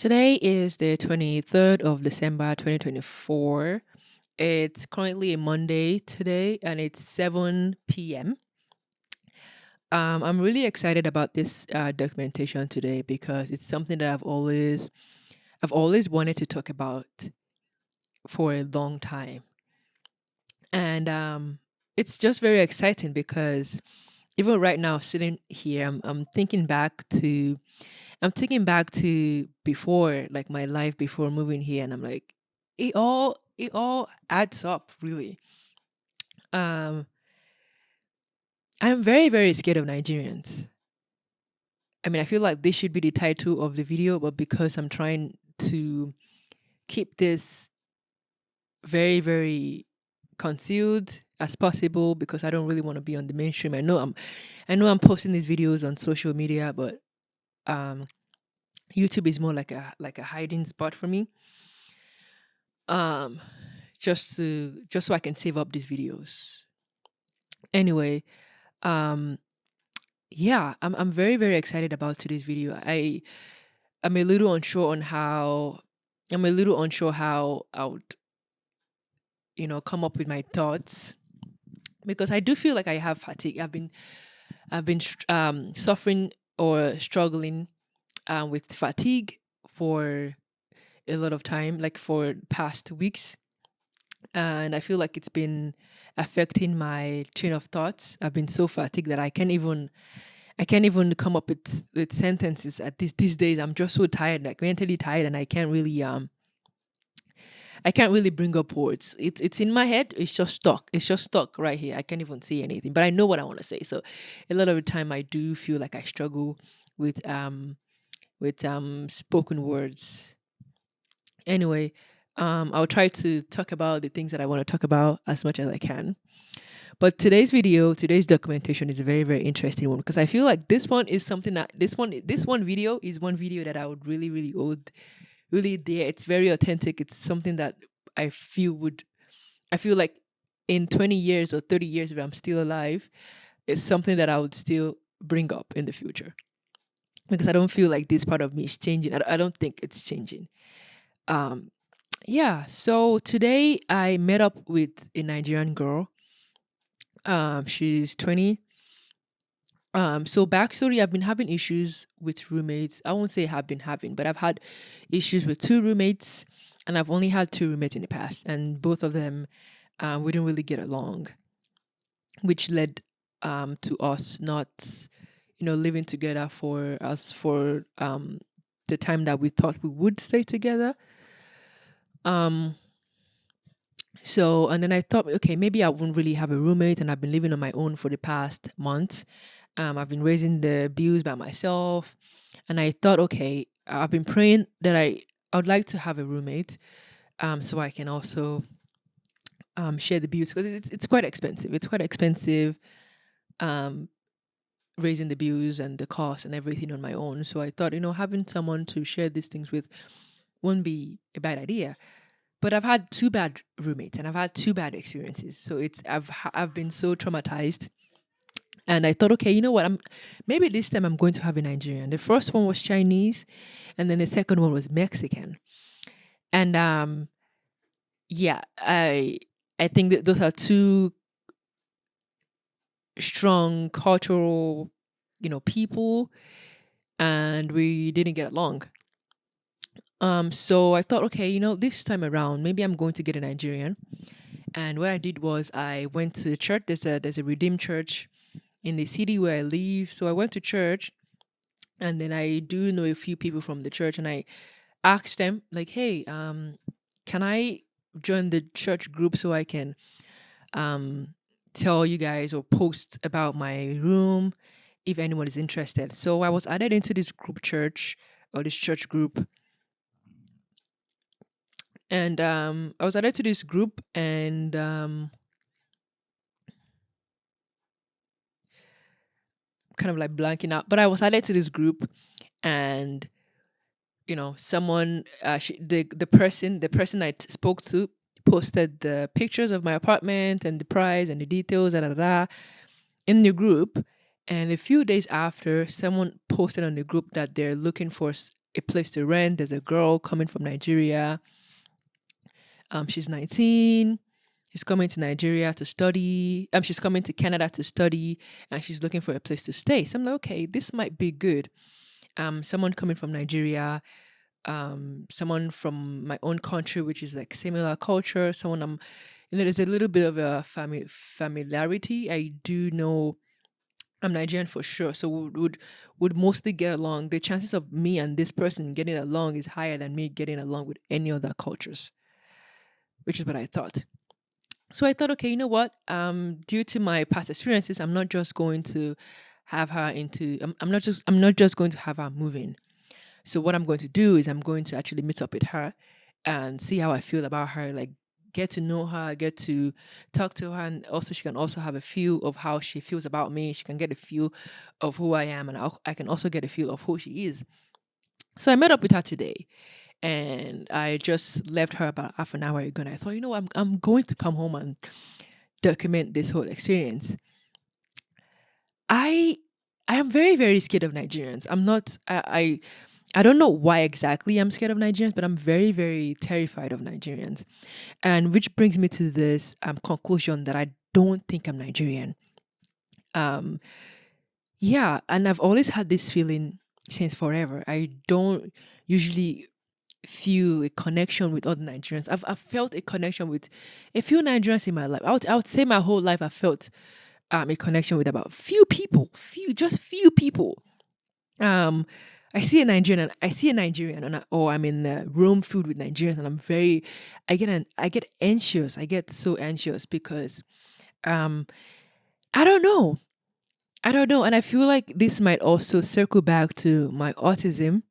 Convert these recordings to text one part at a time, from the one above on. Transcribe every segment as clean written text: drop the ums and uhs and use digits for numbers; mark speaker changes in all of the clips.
Speaker 1: Today is the 23rd of December 2024. It's currently a Monday today and it's 7 p.m. I'm really excited about this documentation today because it's something that I've always wanted to talk about for a long time. And it's just very exciting because even right now sitting here I'm thinking back to before, like my life before moving here, and I'm like, it all adds up, really. Um, I'm very very scared of Nigerians. I mean, I feel like this should be the title of the video, but because I'm trying to keep this very very concealed as possible, because I don't really want to be on the mainstream. I know I'm posting these videos on social media, but um, YouTube is more like a hiding spot for me. Um, just so I can save up these videos. Anyway, um yeah, I'm very very excited about today's video. I'm a little unsure on how I'm a little unsure how I would, come up with my thoughts, because I do feel like I have fatigue. I've been suffering or struggling with fatigue for a lot of time, like for past weeks, and I feel like it's been affecting my train of thoughts. I've been so fatigued that I can't even come up with sentences at these days. I'm just so tired, like mentally tired, and I can't really bring up words. It's in my head. It's just stuck. It's just stuck right here. I can't even say anything, but I know what I want to say. So a lot of the time, I do feel like I struggle with spoken words. Anyway, I'll try to talk about the things that I want to talk about as much as I can. But today's documentation is a very, very interesting one, because I feel like this one is something that this one video is one video that I would really, really hold really dear. It's very authentic. It's something that I feel like in 20 years or 30 years, if I'm still alive, it's something that I would still bring up in the future, because I don't feel like this part of me is changing. I don't think it's changing. Um, yeah. So today I met up with a Nigerian girl. She's 20. So backstory, I've been having issues with roommates. I won't say have been having, but I've had issues with two roommates, and I've only had two roommates in the past, and both of them we didn't really get along, which led to us not, living together for the time that we thought we would stay together. Um, so, and then I thought, okay, maybe I wouldn't really have a roommate, and I've been living on my own for the past month. I've been raising the bills by myself, and I thought, okay, I've been praying that I would like to have a roommate, so I can also share the bills, because it's quite expensive. It's quite expensive, um, raising the bills and the cost and everything on my own. So I thought, having someone to share these things with wouldn't be a bad idea. But I've had two bad roommates, and I've had two bad experiences. So I've been so traumatized, and I thought, okay, you know what? Maybe this time I'm going to have a Nigerian. The first one was Chinese, and then the second one was Mexican. And yeah, I think that those are two strong cultural, people, and we didn't get along. So I thought, okay, this time around, maybe I'm going to get a Nigerian. And what I did was I went to church. There's a Redeemed church in the city where I live. So I went to church, and then I do know a few people from the church, and I asked them, like, hey, can I join the church group so I can um tell you guys or post about my room if anyone is interested. So I was added into this group church, or this church group, and I was added to this group, and kind of like blanking out, but I was added to this group, and someone, the person spoke to posted the pictures of my apartment and the price and the details, in the group. And a few days after, someone posted on the group that they're looking for a place to rent. There's a girl coming from Nigeria. She's 19. She's coming to Nigeria to study. She's coming to Canada to study, and she's looking for a place to stay. So I'm like, okay, this might be good. Someone coming from Nigeria, someone from my own country, which is like similar culture. Someone there's a little bit of a familiarity. I do know I'm Nigerian for sure, so would mostly get along. The chances of me and this person getting along is higher than me getting along with any other cultures, which is what I thought. So I thought, okay, you know what? Due to my past experiences, I'm not just going to have her into. I'm not just going to have her moving. So what I'm going to do is I'm going to actually meet up with her and see how I feel about her. Like get to know her, get to talk to her, and also she can also have a feel of how she feels about me. She can get a feel of who I am, and I can also get a feel of who she is. So I met up with her today, and I just left her about half an hour ago. And I thought, you know, I'm going to come home and document this whole experience. I I am very very scared of Nigerians. I'm not. I don't know why exactly I'm scared of Nigerians, but I'm very very terrified of Nigerians. And which brings me to this conclusion that I don't think I'm Nigerian. Um, yeah, and I've always had this feeling since forever. I don't usually feel a connection with other Nigerians. I've felt a connection with a few Nigerians in my life. I would say my whole life I felt a connection with about few people, just few people. Um, I see a Nigerian, or I'm in the room filled with Nigerians, and I get anxious. I get so anxious because um, I don't know, I don't know, and I feel like this might also circle back to my autism.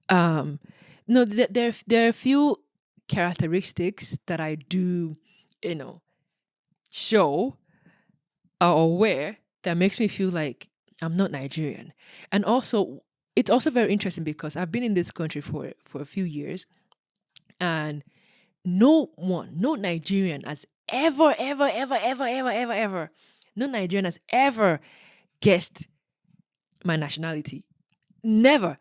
Speaker 1: Um, no, there are a few characteristics that I do, you know, show or wear that makes me feel like I'm not Nigerian. And also, it's also very interesting because I've been in this country for a few years, and no Nigerian has ever, no Nigerian has ever guessed my nationality. Never.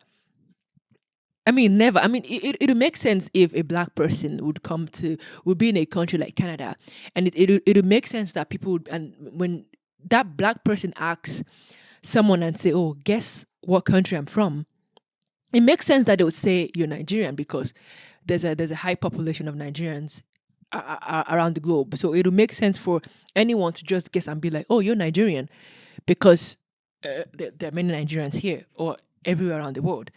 Speaker 1: I mean, never. I mean, it would make sense if a black person would be in a country like Canada, and it would make sense that people would, and when that black person asks someone and say, "Oh, guess what country I'm from," it makes sense that they would say you're Nigerian because there's a high population of Nigerians around the globe. So it would make sense for anyone to just guess and be like, "Oh, you're Nigerian," because there are many Nigerians here or everywhere around the world.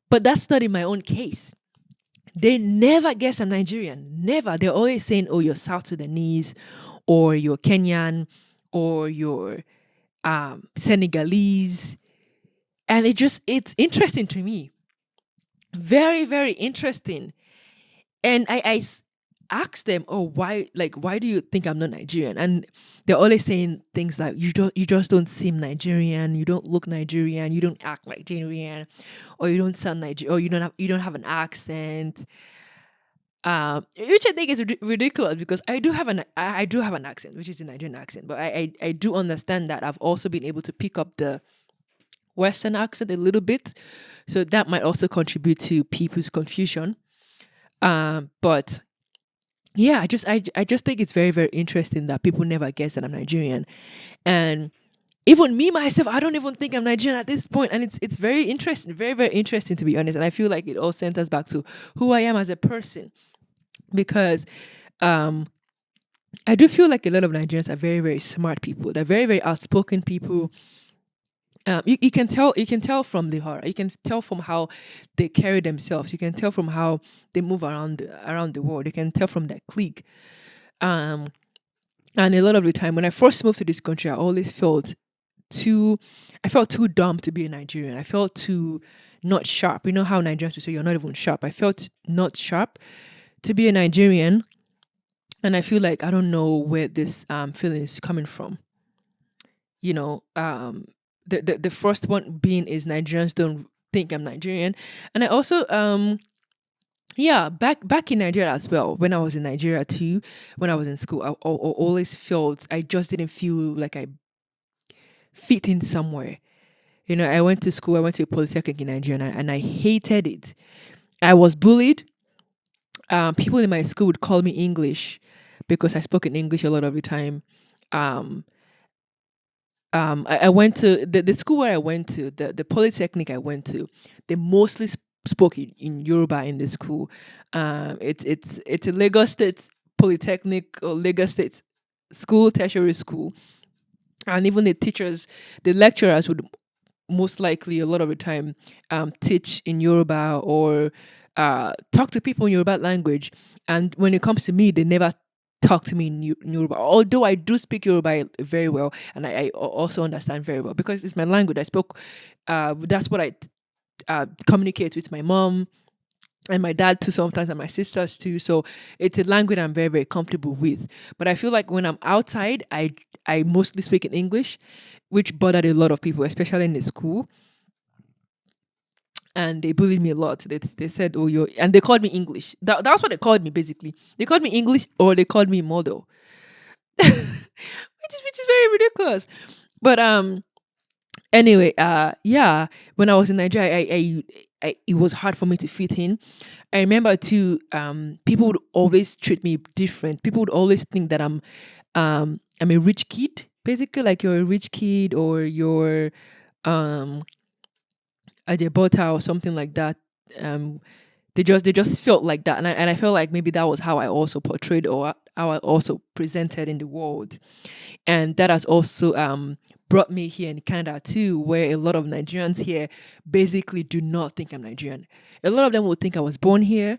Speaker 1: But that's not in my own case. They never guess I'm Nigerian. Never. They're always saying, "Oh, you're South Sudanese, or you're Kenyan, or you're Senegalese," and it's interesting to me, very very interesting. And asked them, "Oh, why do you think I'm not Nigerian?" And they're always saying things like, you just don't seem Nigerian, you don't look Nigerian, you don't act like Nigerian, or you don't sound Nigerian, or you don't have an accent." Which I think is ridiculous because I do have an accent, which is a Nigerian accent, but I do understand that I've also been able to pick up the Western accent a little bit, so that might also contribute to people's confusion. But yeah, I just think it's very very interesting that people never guess that I'm Nigerian, and even me myself, I don't even think I'm Nigerian at this point, and it's very interesting, very very interesting to be honest, and I feel like it all centers back to who I am as a person because um I do feel like a lot of Nigerians are very very smart people. They're very very outspoken people. You can tell from the horror. You can tell from how they carry themselves. You can tell from how they move around the world. You can tell from their clique. Um, and a lot of the time, when I first moved to this country, too, I felt too dumb to be a Nigerian. I felt too not sharp. You know how Nigerians will say you're not even sharp. I felt not sharp to be a Nigerian, and I feel like I don't know where this feeling is coming from. You know, the first one being is Nigerians don't think I'm Nigerian, and I also yeah, back in Nigeria as well. When I was in Nigeria too, when I was in school, I always felt I just didn't feel like I fit in somewhere. I went to school. I went to a polytechnic in Nigeria, and I hated it. I was bullied. People in my school would call me English because I spoke in English a lot of the time. Um, I went to the school where I went to, the polytechnic I went to. They mostly spoke in Yoruba in the school. It's a Lagos State Polytechnic or Lagos State school, tertiary school, and even the lecturers would most likely a lot of the time teach in Yoruba or talk to people in Yoruba language. And when it comes to me, they never talk to me in Yoruba. Although I do speak Yoruba very well, and I also understand very well because it's my language. I spoke. That's what I communicate with my mom and my dad too sometimes, and my sisters too. So it's a language I'm very, very comfortable with. But I feel like when I'm outside, I mostly speak in English, which bothered a lot of people, especially in the school. And they bullied me a lot. They said, "Oh, you're," and they called me English. That's what they called me basically. They called me English, or they called me model, which is very ridiculous. But anyway, yeah, when I was in Nigeria, it was hard for me to fit in. I remember too, people would always treat me different. People would always think that I'm a rich kid, basically like you're a rich kid or you're um a Jebota or something like that. Um, they just felt like that, and I felt like maybe that was how I also portrayed or how I also presented in the world, and that has also brought me here in Canada too, where a lot of Nigerians here basically do not think I'm Nigerian. A lot of them will think I was born here.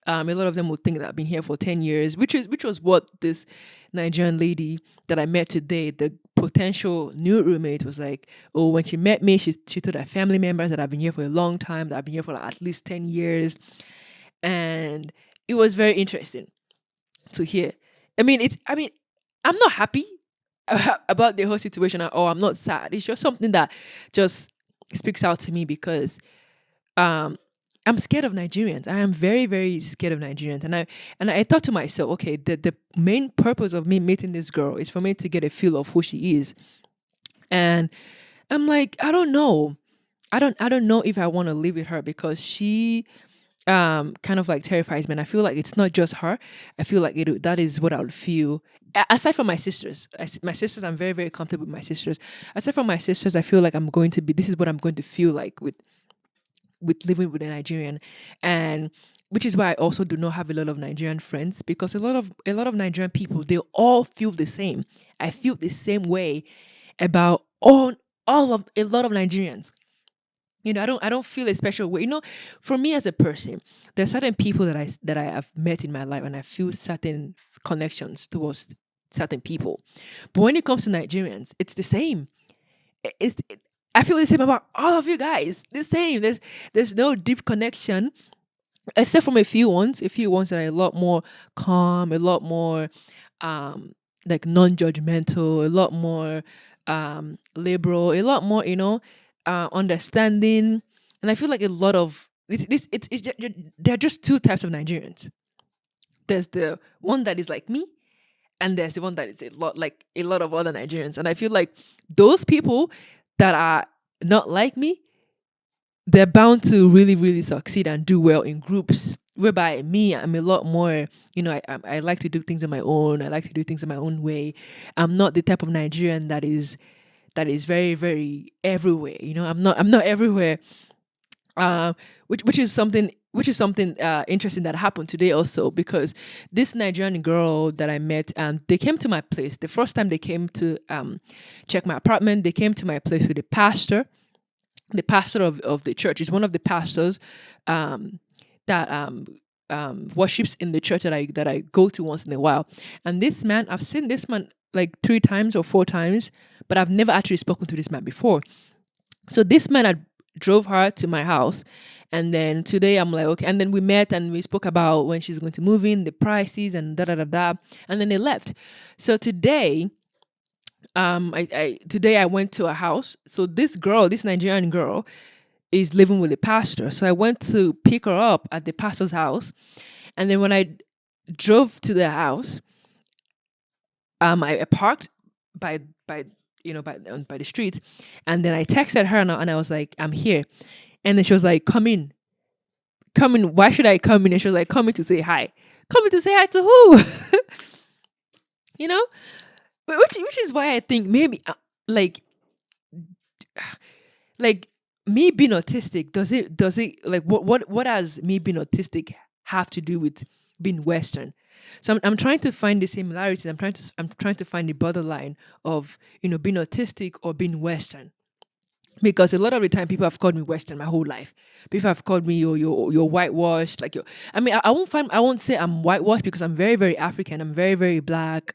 Speaker 1: A lot of them would think that I've been here for 10 years, which was what this Nigerian lady that I met today, the potential new roommate, was like. Oh, when she met me, she told her family members that I've been here for a long time, that I've been here for like at least 10 years, and it was very interesting to hear. I mean, I'm not happy about the whole situation at all. I'm not sad. It's just something that just speaks out to me because um I'm scared of Nigerians. I am very, very scared of Nigerians. And I thought to myself, okay, the main purpose of me meeting this girl is for me to get a feel of who she is. And I'm like, I don't know. I don't know if I want to live with her because she kind of like terrifies me. And I feel like it's not just her. I feel like that is what I would feel. Aside from my sisters, my sisters, I'm very, very comfortable with my sisters. Aside from my sisters, I feel like this is what I'm going to feel like with living with a Nigerian, and which is why I also do not have a lot of Nigerian friends because a lot of Nigerian people, they all feel the same. I feel the same way about all of a lot of Nigerians. I don't feel a special way. For me as a person, there are certain people that I have met in my life, and I feel certain connections towards certain people. But when it comes to Nigerians, it's the same. I feel the same about all of you guys. The same. There's no deep connection except from a few ones that are a lot more calm, a lot more um like non-judgmental, a lot more liberal, a lot more understanding. And I feel like a lot of there are just two types of Nigerians. There's the one that is like me, and there's the one that is a lot like a lot of other Nigerians. And I feel like those people that are not like me, they're bound to really, really succeed and do well in groups. Whereby me, I'm a lot more, I like to do things on my own. I like to do things in my own way. I'm not the type of Nigerian that is very, very everywhere. I'm not everywhere. Which is something interesting that happened today also because this Nigerian girl that I met, they came to my place the first time they came to check my apartment. They came to my place with a pastor. The pastor of the church is one of the pastors that worships in the church that I go to once in a while. And this man, I've seen this man like 3 times or 4 times, but I've never actually spoken to this man before. So this man had drove her to my house. And then today I'm like, okay. And then we met and we spoke about when she's going to move in, the prices and da da da da. And then they left. So today, today I went to a house. So this Nigerian girl, is living with the pastor. So I went to pick her up at the pastor's house. And then when I drove to the house, I parked by by the street. And then I texted her, and I was like, I'm here. And then she was like, come in, come in. Why should I come in? And she was like, come in to say hi. Come in to say hi to who? you know, which is why I think maybe like like me being autistic, does it like what has me being autistic have to do with being Western? So I'm trying to find the similarities. I'm trying to find the borderline of being autistic or being Western, because a lot of the time people have called me Western my whole life. People have called me you're whitewashed, like you. I mean, I won't say I'm whitewashed because I'm very very African. I'm very very black.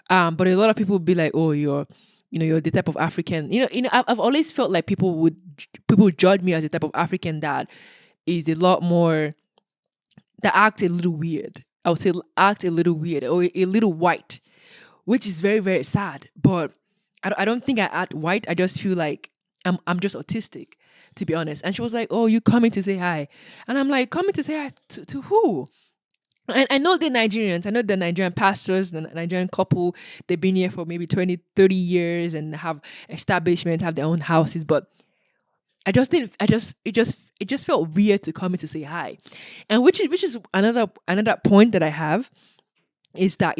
Speaker 1: But a lot of people will be like, oh, you're the type of African. I've always felt like people judge me as the type of African that is a lot more, that act a little weird. I would say act a little weird or a little white, which is very very sad. But I don't think I act white. I just feel like I'm just autistic, to be honest. And she was like, "Oh, you coming to say hi?" And I'm like, "Coming to say hi to who?" And I know the Nigerians. I know the Nigerian pastors, the Nigerian couple. They've been here for maybe 20, 30 years and have establishments, have their own houses. But I just didn't. It just felt weird to come in to say hi, and which is another point that I have is that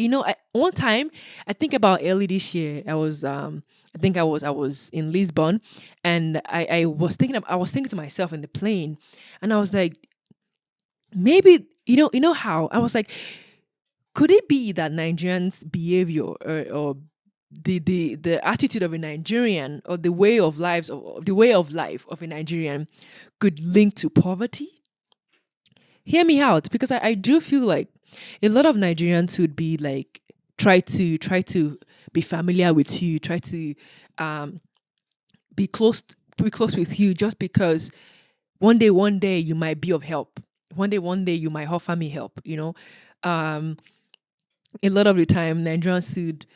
Speaker 1: one time I think about early this year I think I was in Lisbon, and I was thinking to myself in the plane, and I was like, maybe how I was like, could it be that Nigerians behavior, or the attitude of a Nigerian, or the way of life of a Nigerian could link to poverty? Hear me out, because I do feel like a lot of Nigerians would be like, try to be familiar with you, try to um be close be close with you, just because one day you might be of help. One day you might offer me help. um a lot of the time Nigerians would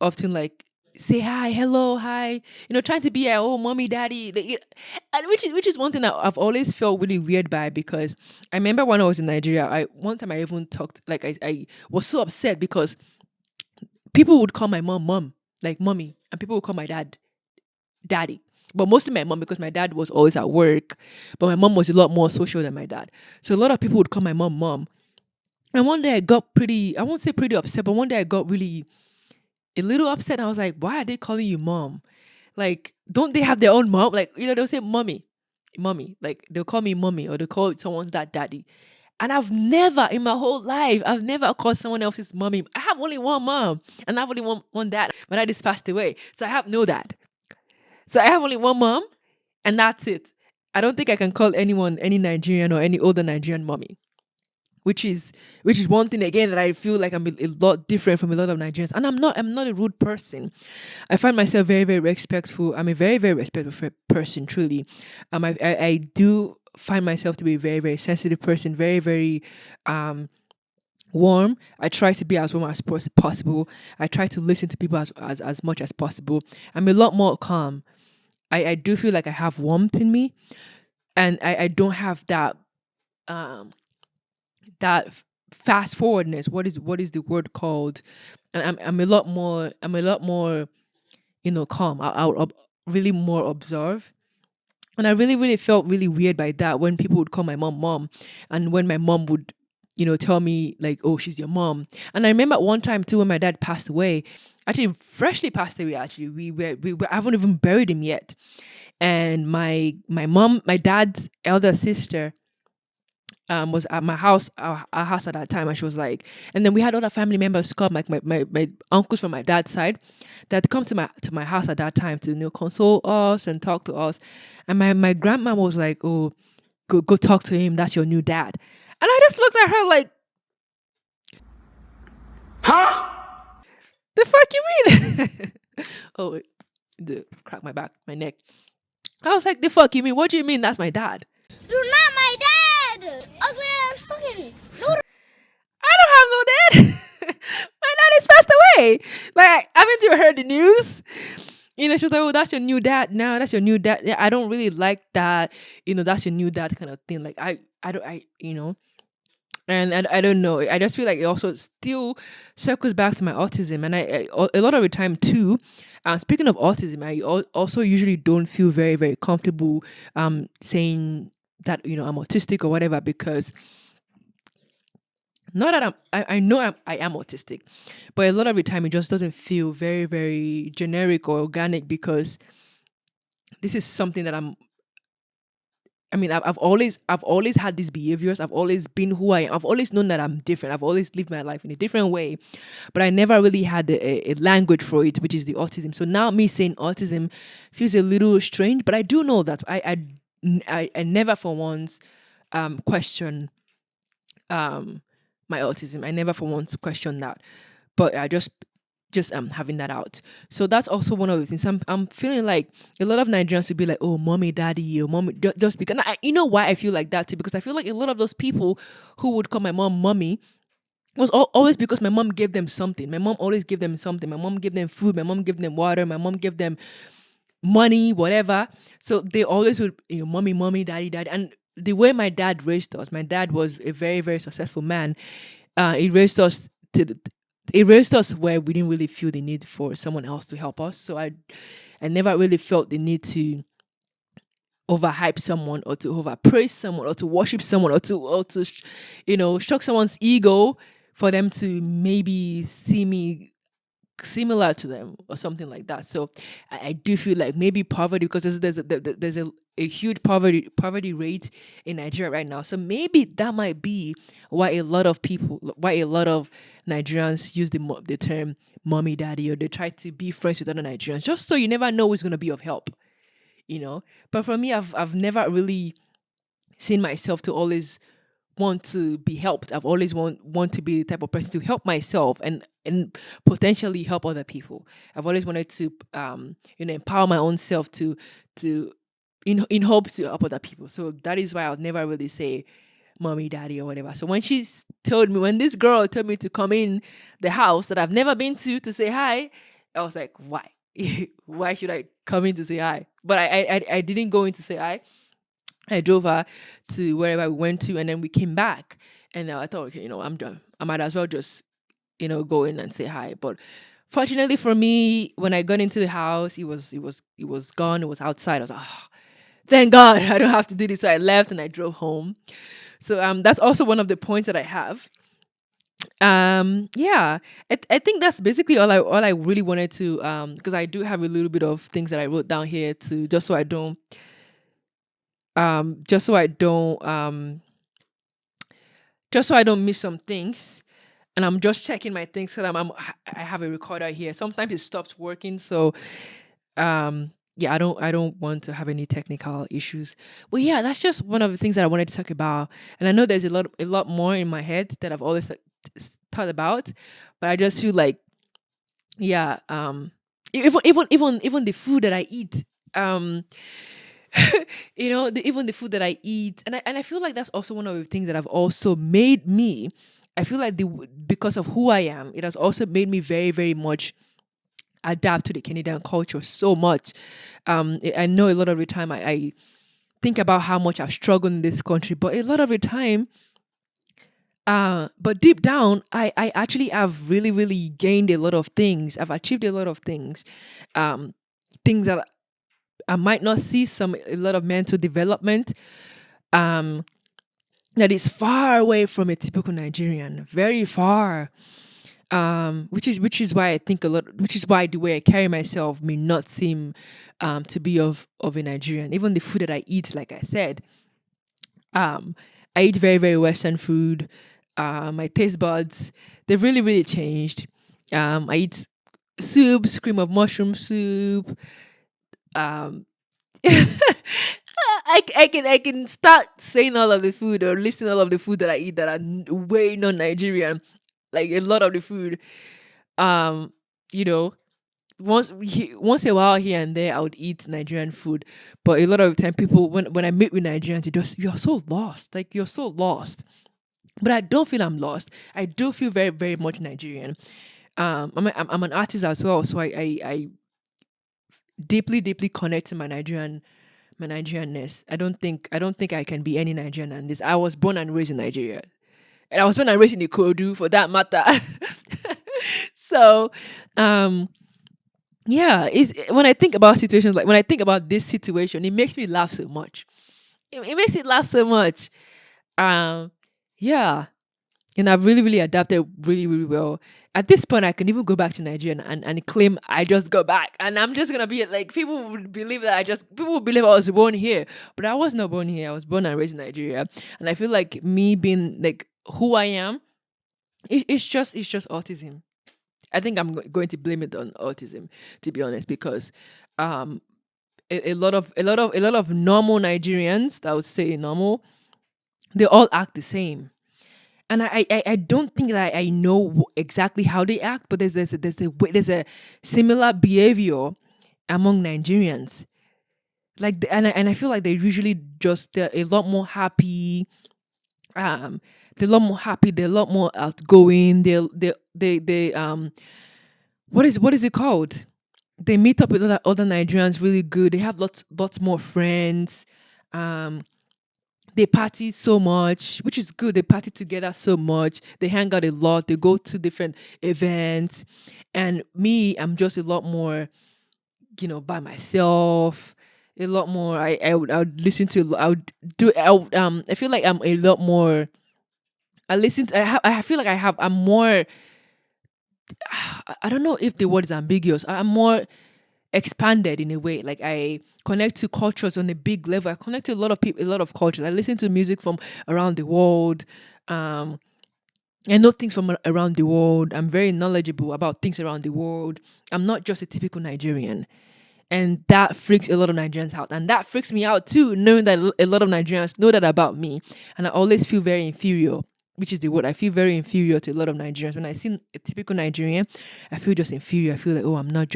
Speaker 1: often like say hi, hello, hi, trying to be a, oh, mommy, daddy, and which is one thing that I've always felt really weird by, because I remember when I was in Nigeria, I one time I even talked, like, I was so upset because people would call my mom, like mommy, and people would call my dad daddy. But mostly my mom, because my dad was always at work, but my mom was a lot more social than my dad. So a lot of people would call my mom. And one day I got I won't say pretty upset, but one day I got really a little upset. I was like, why are they calling you mom? Like, don't they have their own mom? Like, they'll say mommy, mommy. Like, they'll call me mommy, or they'll call someone's dad daddy. And I've never in my whole life, I've never called someone else's mommy. I have only one mom, and I have only one dad. My dad just passed away. So I have no dad. So I have only one mom, and that's it. I don't think I can call anyone, any Nigerian or any older Nigerian mommy, which is one thing again that I feel like I'm a lot different from a lot of Nigerians. And I'm not a rude person. I find myself very, very respectful. I'm a very, very respectful person, truly. I do find myself to be a very, very sensitive person, very, very warm. I try to be as warm as possible. I try to listen to people as much as possible. I'm a lot more calm. I do feel like I have warmth in me, and I don't have um fast forwardness. What is the word called? And I'm a lot more calm. I'll really more observe. And I really, really felt really weird by that when people would call my mom, and when my mom would, tell me like, oh, she's your mom. And I remember one time too when my dad passed away, actually freshly passed away. Actually, I haven't even buried him yet. And my dad's elder sister was at my house, our house at that time, and she was like, and then we had other family members come, like my uncles from my dad's side, that come to my house at that time to console us and talk to us, and my grandma was like, oh, go talk to him. That's your new dad. And I just looked at her like, the fuck you mean? Oh, the crack my back, my neck. I was like, the fuck you mean? What do you mean that's my dad?
Speaker 2: You're not my dad! Ugly ass fucking noodle.
Speaker 1: I don't have no dad. My dad is passed away. Like, haven't you heard the news? She was like, oh, that's your new dad now. That's your new dad. Yeah, I don't really like that. That's your new dad kind of thing. Like, I don't, And I don't know. I just feel like it also still circles back to my autism, and a lot of the time too. Speaking of autism, also usually don't feel very very comfortable saying that I'm autistic or whatever, because not that I know I am autistic, but a lot of the time it just doesn't feel very very generic or organic, because this is something that I mean, I've always had these behaviors. I've always been who I am. I've always known that I'm different. I've always lived my life in a different way, but I never really had a language for it, which is the autism. So now me saying autism feels a little strange, but I do know that I never for once question um my autism. I never for once question that, but I just having that out. So that's also one of the things. I'm feeling like a lot of Nigerians would be like, oh, mommy, daddy, or mommy, just because. You know why I feel like that too? Because I feel like a lot of those people who would call my mom mommy was always because my mom gave them something. My mom always gave them something. My mom gave them food. My mom gave them water. My mom gave them money, whatever. So they always would, mommy, mommy, daddy, daddy. And the way my dad raised us, my dad was a very, very successful man. He raised us it raised us where we didn't really feel the need for someone else to help us. So I never really felt the need to overhype someone, or to overpraise someone, or to worship someone, or to shock someone's ego for them to maybe see me similar to them or something like that. So I do feel like maybe poverty, because there's a huge poverty rate in Nigeria right now. So maybe that might be why a lot of Nigerians use the term mommy daddy, or they try to be friends with other Nigerians, just so you never know who's going to be of help. But for me, I've never really seen myself to always want to be helped. I've always want to be the type of person to help myself and potentially help other people. I've always wanted to empower my own self to in hopes to help other people. So that is why I'll never really say mommy, daddy, or whatever. So when this girl told me to come in the house that I've never been to say hi, I was like, why? Why should I come in to say hi? But I didn't go in to say hi. I drove her to wherever we went to, and then we came back. And I thought, okay, I'm done. I might as well just, go in and say hi. But fortunately for me, when I got into the house, it was gone. It was outside. I was like, oh, thank God, I don't have to do this. So I left and I drove home. So that's also one of the points that I have. Yeah, I think that's basically all I really wanted to because I do have a little bit of things that I wrote down here to just so I don't just so I don't miss some things. And I'm just checking my things because I have a recorder here. Sometimes it stops working, so yeah, I don't want to have any technical issues. But yeah, that's just one of the things that I wanted to talk about. And I know there's a lot more in my head that I've always thought about, but I just feel like yeah, even the food that I eat, um even the food that I eat, and I feel like that's also one of the things that have also made me. I feel like because of who I am, it has also made me very very much adapt to the Canadian culture so much. I know a lot of the time I think about how much I've struggled in this country, but a lot of the time, but deep down, I actually have really really gained a lot of things. I've achieved a lot of things, um, things that I might not see a lot of mental development. Um, that is far away from a typical Nigerian, very far. Which is why I think a lot. Which is why the way I carry myself may not seem to be of a Nigerian. Even the food that I eat, like I said, um, I eat very very Western food. My taste buds, they've really really changed. I eat soups, cream of mushroom soup. Um, I can start saying all of the food or listing all of the food that I eat that are way non-Nigerian, like a lot of the food. Um, you know, once a while here and there, I would eat Nigerian food, but a lot of the time, people when I meet with Nigerians, they just you're so lost, like you're so lost. But I don't feel I'm lost. I do feel very very much Nigerian. I'm an artist as well, so I deeply deeply connect to my Nigerianness. I don't think I can be any Nigerian than this. I was born and raised in Nigeria. And I was born and raised in Ikodu for that matter. So, um, yeah, it's when I think about situations like when I think about this situation, it makes me laugh so much. It makes me laugh so much. Um, yeah, and I've really, really adapted really, really well. At this point, I can even go back to Nigeria and claim I just go back, and I'm just gonna be like people would believe that people would believe I was born here, but I was not born here. I was born and raised in Nigeria, and I feel like me being like who I am, it's just autism. I think I'm going to blame it on autism, to be honest, because um a lot of normal Nigerians that I would say normal, they all act the same. And I don't think that I know exactly how they act, but there's a similar behavior among Nigerians. And I feel like they usually they're a lot more happy. Um, they're a lot more happy. They're a lot more outgoing. They what is it called? They meet up with other Nigerians really good. They have lots more friends. Um, they party so much, which is good. They party together so much. They hang out a lot. They go to different events. And me, I'm just a lot more, by myself. A lot more. I would listen to. I would do. I feel like I'm a lot more. I listen. To, I have. I feel like I have. I'm more. I don't know if the word is ambiguous. I'm more expanded in a way. Like I connect to cultures on a big level. I connect to a lot of people, a lot of cultures. I listen to music from around the world. Um, I know things from around the world. I'm very knowledgeable about things around the world. I'm not just a typical Nigerian. And that freaks a lot of Nigerians out. And that freaks me out too, knowing that a lot of Nigerians know that about me. And I always feel very inferior, which is the word. I feel very inferior to a lot of Nigerians. When I see a typical Nigerian, I feel just inferior. I feel like, oh, I'm not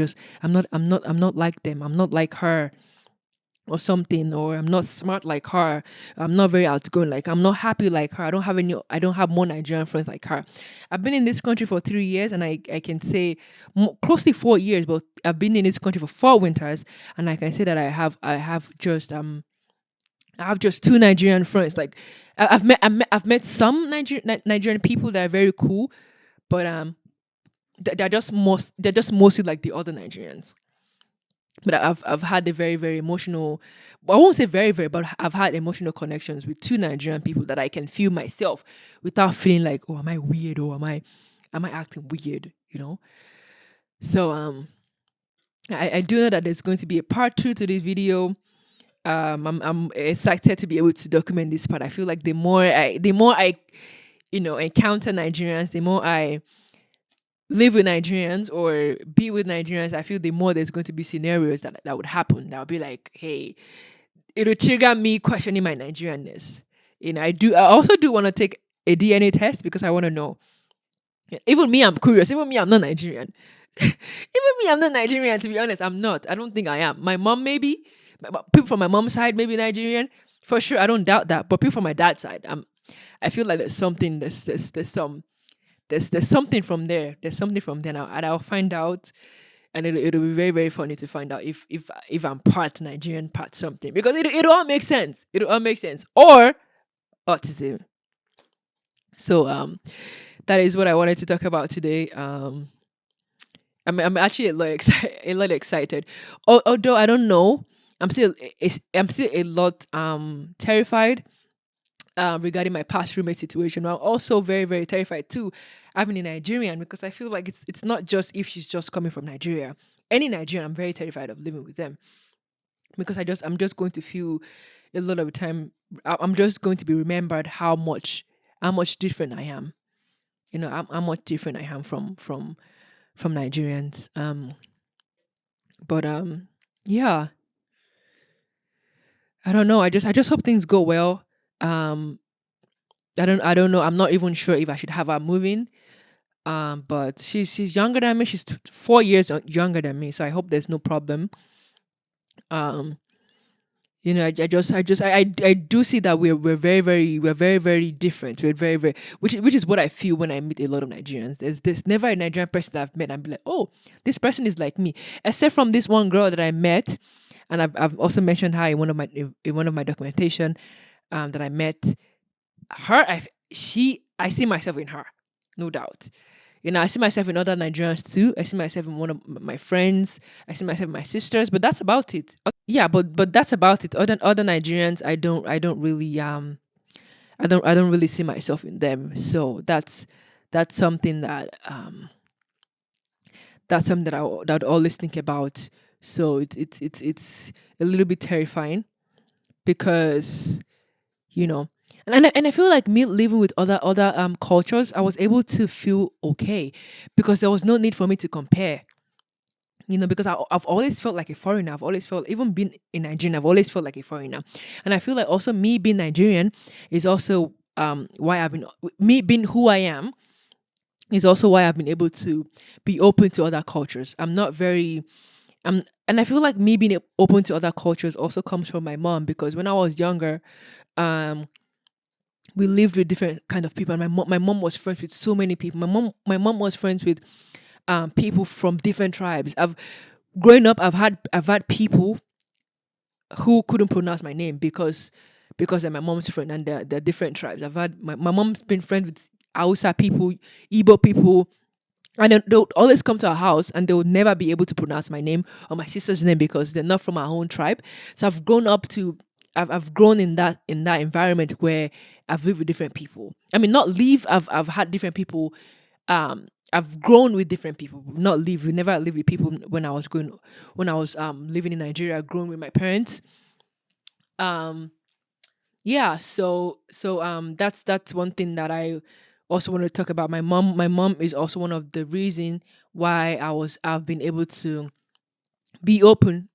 Speaker 1: like them. I'm not like her or something, or I'm not smart like her. I'm not very outgoing. Like I'm not happy like her. I don't have more Nigerian friends like her. I've been in this country for 3 years, and I can say close to 4 years, but I've been in this country for 4 winters, and I can say that I have just two Nigerian friends. Like I've met some Nigerian people that are very cool, but they're just mostly like the other Nigerians. But I've had a very, very emotional, I won't say very, very, but I've had emotional connections with two Nigerian people that I can feel myself without feeling like, oh, am I weird, or am I acting weird, So I do know that there's going to be a part two to this video. I'm excited to be able to document this part. I feel like the more I encounter Nigerians, the more I live with Nigerians or be with Nigerians, I feel the more there's going to be scenarios that would happen. That would be like, hey, it'll trigger me questioning my Nigerianness. I also do want to take a DNA test because I want to know. Even me, I'm curious. Even me, I'm not Nigerian. Even me, I'm not Nigerian. To be honest, I'm not. I don't think I am. My mom, maybe. People from my mom's side, maybe Nigerian. For sure, I don't doubt that. But people from my dad's side, I feel like there's something. There's something from there. There's something from there now, and I'll find out. And it'll be very, very funny to find out if I'm part Nigerian, part something, because it all makes sense. It all makes sense. Or autism. So that is what I wanted to talk about today. I'm actually a lot excited. Although I don't know, I'm still a lot terrified regarding my past roommate situation. I'm also very, very terrified too, having a Nigerian, because I feel like it's not just if she's just coming from Nigeria. Any Nigerian, I'm very terrified of living with them, because I'm just going to feel a lot of the time. I'm just going to be remembered how much different I am. How much different I am from Nigerians. But yeah, I don't know. I just hope things go well. Um, I don't know. I'm not even sure if I should have her moving. But she's younger than me. She's 4 years younger than me, so I hope there's no problem. Um, I do see that we're very different. We're very, very, which is what I feel when I meet a lot of Nigerians. There's never a Nigerian person that I've met and be like, oh, this person is like me, except from this one girl that I met, and I've also mentioned her in one of my documentation that I met her. She I see myself in her, no doubt. I see myself in other Nigerians too. I see myself in one of my friends. I see myself in my sisters, but that's about it. Yeah, but that's about it. Other Nigerians, I don't really I don't really see myself in them. So that's something that I'd always think about. So it's a little bit terrifying because you know and I feel like me living with other cultures, I was able to feel okay because there was no need for me to compare. Because I've always felt like a foreigner. I've always felt, even being in Nigeria, I've always felt like a foreigner. And I feel like also me being Nigerian is also why I've been, me being who I am is also why I've been able to be open to other cultures. I'm not very, and I feel like me being open to other cultures also comes from my mom, because when I was younger, um, we lived with different kind of people, and my mom was friends with so many people. My mom was friends with people from different tribes. Growing up, I've had people who couldn't pronounce my name because they're my mom's friend, and they're different tribes. My mom's been friends with Hausa people, Igbo people, and then they'll always come to our house and they would never be able to pronounce my name or my sister's name because they're not from our own tribe. So I've grown in that environment where I've lived with different people. I mean, not live. I've had different people. I've grown with different people. Not live. We never lived with people when I was living in Nigeria. Grown with my parents. Um, yeah. So that's one thing that I also want to talk about. My mom is also one of the reason why I've been able to be open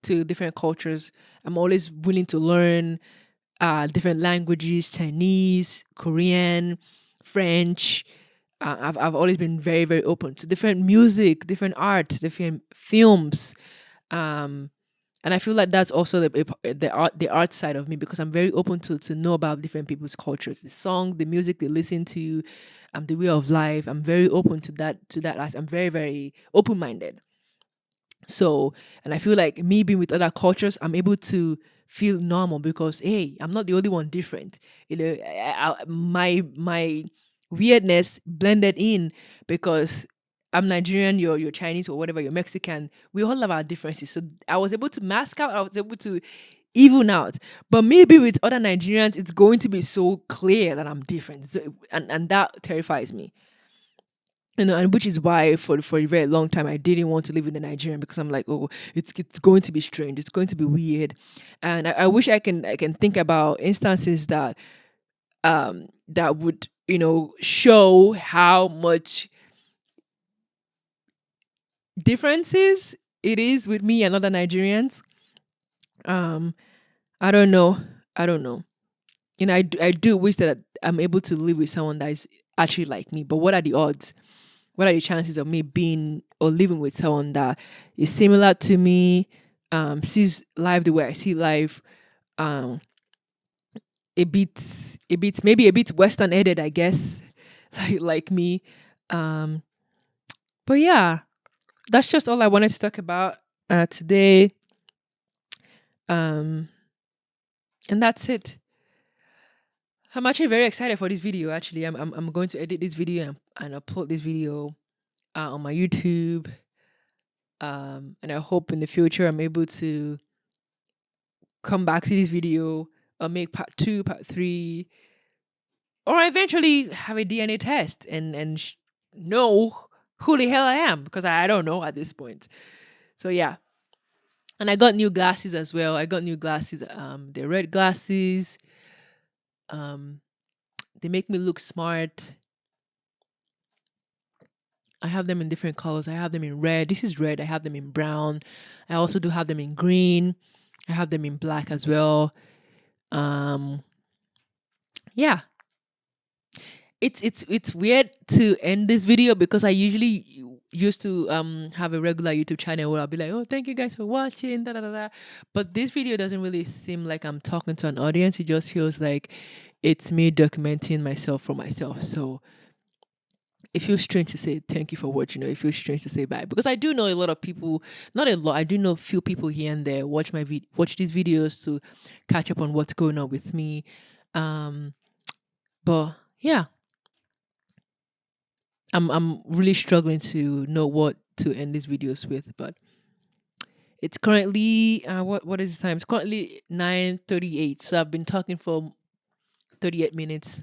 Speaker 1: to different cultures. I'm always willing to learn different languages: Chinese, Korean, French. I've always been very, very open to different music, different art, different films. Um, and I feel like that's also the art side of me, because I'm very open to know about different people's cultures, the song, the music they listen to, the way of life. I'm very open to that. I'm very, very open minded. So, and I feel like me being with other cultures, I'm able to feel normal because, hey, I'm not the only one different. My weirdness blended in because I'm Nigerian, you're Chinese or whatever, you're Mexican. We all have our differences. So I was able to mask out, I was able to even out. But maybe with other Nigerians, it's going to be so clear that I'm different. So, and that terrifies me. And which is why for a very long time I didn't want to live in the Nigerian, because I'm like, oh, it's going to be strange, it's going to be weird. And I wish I can think about instances that would show how much differences it is with me and other Nigerians. Um, I don't know. I don't know. I do wish that I'm able to live with someone that is actually like me. But what are the odds? What are the chances of me being or living with someone that is similar to me, sees life the way I see life, um, a bit, maybe a bit Western headed, I guess, like me. Um, but yeah, that's just all I wanted to talk about today. Um, and that's it. I'm actually very excited for this video. Actually, I'm going to edit this video and upload this video on my YouTube. And I hope in the future I'm able to come back to this video or make part two, part three, or eventually have a DNA test and know who the hell I am, because I don't know at this point. So yeah, and I got new glasses as well. I got new glasses. They're red glasses. Um, they make me look smart. I have them in different colors. I have them in red. This is red. I have them in brown. I also do have them in green. I have them in black as well. Um, yeah, it's weird to end this video because I usually used to have a regular YouTube channel where I'll be like, oh, thank you guys for watching, da da da da. But this video doesn't really seem like I'm talking to an audience. It just feels like it's me documenting myself for myself. So it feels strange to say thank you for watching, or it feels strange to say bye, because I do know a lot of people, not a lot, I do know few people here and there watch these videos to catch up on what's going on with me. Um, but yeah, I'm really struggling to know what to end these videos with, but it's currently what is the time? It's currently 9:38. So I've been talking for 38 minutes.